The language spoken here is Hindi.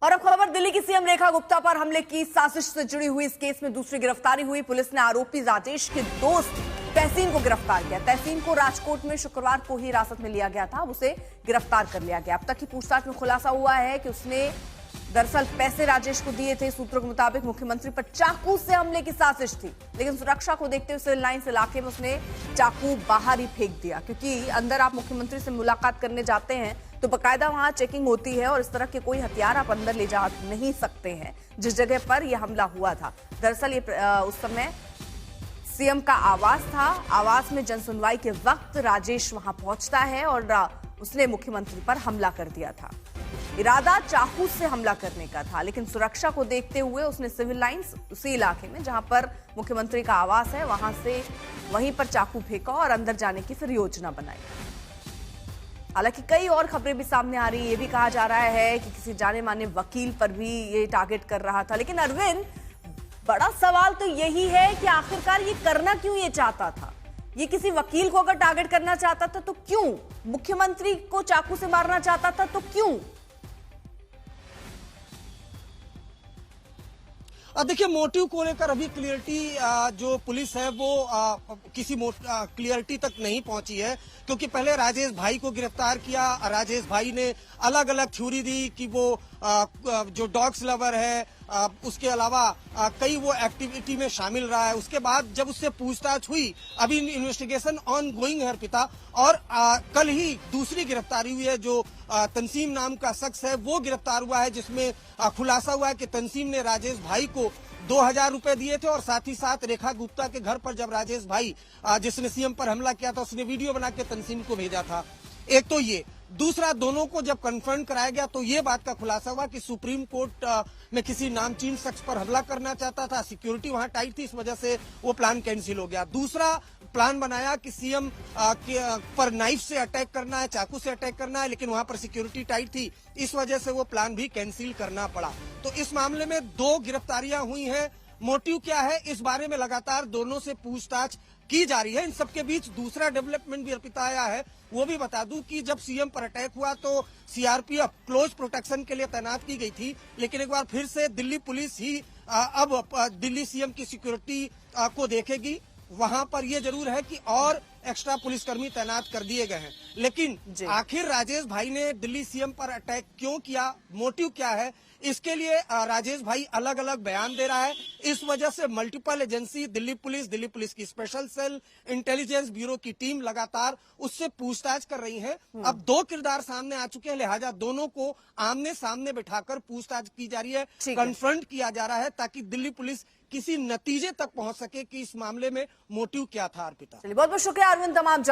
और अब खबर दिल्ली की सीएम रेखा गुप्ता पर हमले की साजिश से जुड़ी हुई इस केस में दूसरी गिरफ्तारी हुई। पुलिस ने आरोपी राजेश के दोस्त तहसीन को गिरफ्तार किया। तहसीन को राजकोट में शुक्रवार को ही हिरासत में लिया गया था, अब उसे गिरफ्तार कर लिया गया। अब तक की पूछताछ में खुलासा हुआ है कि उसने दरअसल पैसे राजेश को दिए थे। सूत्रों के मुताबिक मुख्यमंत्री पर चाकू से हमले की साजिश थी, लेकिन सुरक्षा को देखते हुए सिविल लाइंस इलाके में उसने चाकू बाहर ही फेंक दिया, क्योंकि अंदर आप मुख्यमंत्री से मुलाकात करने जाते हैं तो बकायदा वहां चेकिंग होती है और इस तरह के कोई हथियार आप अंदर ले जा नहीं सकते हैं, जिस जगह पर यह हमला हुआ था। दरअसल ये उस समय सीएम का आवास था। आवास में जनसुनवाई के वक्त राजेश वहां पहुंचता है और उसने मुख्यमंत्री पर हमला कर दिया था। इरादा चाकू से हमला करने का था, लेकिन सुरक्षा को देखते हुए उसने सिविल लाइंस उसी इलाके में जहां पर मुख्यमंत्री का आवास है वहीं पर चाकू फेंका और अंदर जाने की फिर योजना बनाई। हालांकि कई और खबरें भी सामने आ रही है। ये भी कहा जा रहा है कि किसी जाने माने वकील पर भी ये टारगेट कर रहा था। लेकिन अरविंद, बड़ा सवाल तो यही है कि आखिरकार ये करना क्यों ये चाहता था। ये किसी वकील को अगर टारगेट करना चाहता था तो क्यों, मुख्यमंत्री को चाकू से मारना चाहता था तो क्यों? देखिए, मोटिव को लेकर अभी क्लियरिटी जो पुलिस है वो किसी क्लियरिटी तक नहीं पहुंची है, क्योंकि पहले राजेश भाई को गिरफ्तार किया। राजेश भाई ने अलग अलग थ्योरी दी कि वो जो डॉग्स लवर है, उसके अलावा कई वो एक्टिविटी में शामिल रहा है। उसके बाद जब उससे पूछताछ हुई, अभी इन्वेस्टिगेशन ऑन गोइंग है अर्पिता, और कल ही दूसरी गिरफ्तारी हुई है। जो तंसीम नाम का शख्स है वो गिरफ्तार हुआ है, जिसमें खुलासा हुआ है कि तंसीम ने राजेश भाई को 2000 रुपए दिए थे और साथ ही साथ रेखा गुप्ता के घर पर जब राजेश भाई जिसने सीएम पर हमला किया था उसने वीडियो बना के तंसीम को भेजा था। एक तो ये, दूसरा, दोनों को जब कन्फ्रंट कराया गया तो ये बात का खुलासा हुआ कि सुप्रीम कोर्ट में किसी नामचीन शख्स पर हमला करना चाहता था। सिक्योरिटी वहां टाइट थी, इस वजह से वो प्लान कैंसिल हो गया। दूसरा प्लान बनाया कि सीएम पर नाइफ से अटैक करना है, चाकू से अटैक करना है, लेकिन वहां पर सिक्योरिटी टाइट थी, इस वजह से वो प्लान भी कैंसिल करना पड़ा। तो इस मामले में 2 गिरफ्तारियां हुई हैं। मोटिव क्या है, इस बारे में लगातार दोनों से पूछताछ की जा रही है। इन सबके बीच दूसरा डेवलपमेंट भी अर्पिता आया है, वो भी बता दूं कि जब सीएम पर अटैक हुआ तो सीआरपीएफ क्लोज प्रोटेक्शन के लिए तैनात की गई थी, लेकिन एक बार फिर से दिल्ली पुलिस ही अब दिल्ली सीएम की सिक्योरिटी को देखेगी। वहां पर यह जरूर है कि और एक्स्ट्रा पुलिसकर्मी तैनात कर दिए गए हैं, लेकिन आखिर राजेश भाई ने दिल्ली सीएम पर अटैक क्यों किया, मोटिव क्या है, इसके लिए राजेश भाई अलग अलग बयान दे रहा है। इस वजह से मल्टीपल एजेंसी, दिल्ली पुलिस की स्पेशल सेल, इंटेलिजेंस ब्यूरो की टीम लगातार उससे पूछताछ कर रही है। अब 2 किरदार सामने आ चुके हैं, लिहाजा दोनों को आमने सामने बिठाकर पूछताछ की जा रही है, कन्फ्रंट किया जा रहा है, ताकि दिल्ली पुलिस किसी नतीजे तक पहुंच सके कि इस मामले में मोटिव क्या था। अर्पिता, चलिए, बहुत बहुत शुक्रिया अरविंद तमाम